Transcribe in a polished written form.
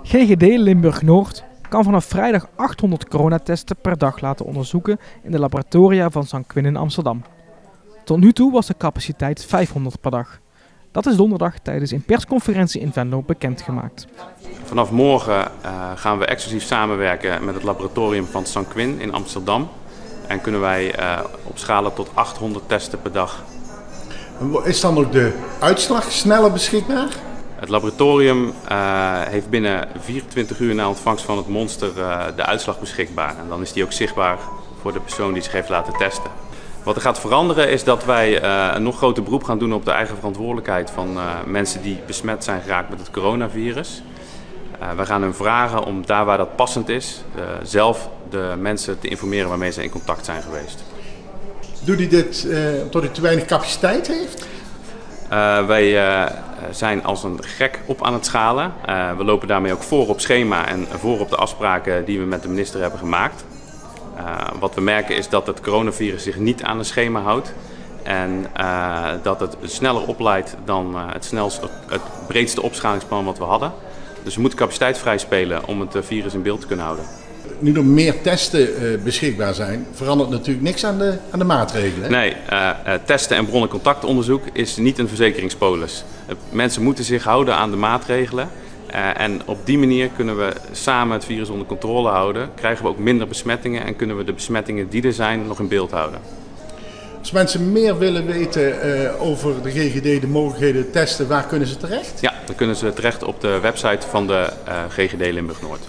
GGD Limburg Noord kan vanaf vrijdag 800 coronatesten per dag laten onderzoeken in de laboratoria van Sanquin in Amsterdam. Tot nu toe was de capaciteit 500 per dag. Dat is donderdag tijdens een persconferentie in Venlo bekendgemaakt. Vanaf morgen gaan we exclusief samenwerken met het laboratorium van Sanquin in Amsterdam. En kunnen wij opschalen tot 800 testen per dag. Is dan ook de uitslag sneller beschikbaar? Het laboratorium heeft binnen 24 uur na ontvangst van het monster de uitslag beschikbaar. En dan is die ook zichtbaar voor de persoon die zich heeft laten testen. Wat er gaat veranderen is dat wij een nog groter beroep gaan doen op de eigen verantwoordelijkheid van mensen die besmet zijn geraakt met het coronavirus. We gaan hen vragen om daar waar dat passend is, zelf de mensen te informeren waarmee ze in contact zijn geweest. Doet hij dit omdat hij te weinig capaciteit heeft? Wij zijn als een gek op aan het schalen. We lopen daarmee ook voor op schema en voor op de afspraken die we met de minister hebben gemaakt. Wat we merken is dat het coronavirus zich niet aan het schema houdt. En dat het sneller opleidt dan het breedste opschalingsplan wat we hadden. Dus we moeten capaciteit vrijspelen om het virus in beeld te kunnen houden. Nu er meer testen beschikbaar zijn, verandert natuurlijk niks aan de maatregelen. Nee, testen en bronnencontactonderzoek is niet een verzekeringspolis. Mensen moeten zich houden aan de maatregelen. En op die manier kunnen we samen het virus onder controle houden. Krijgen we ook minder besmettingen en kunnen we de besmettingen die er zijn nog in beeld houden. Als mensen meer willen weten over de GGD, de mogelijkheden testen, waar kunnen ze terecht? Ja, dan kunnen ze terecht op de website van de GGD Limburg Noord.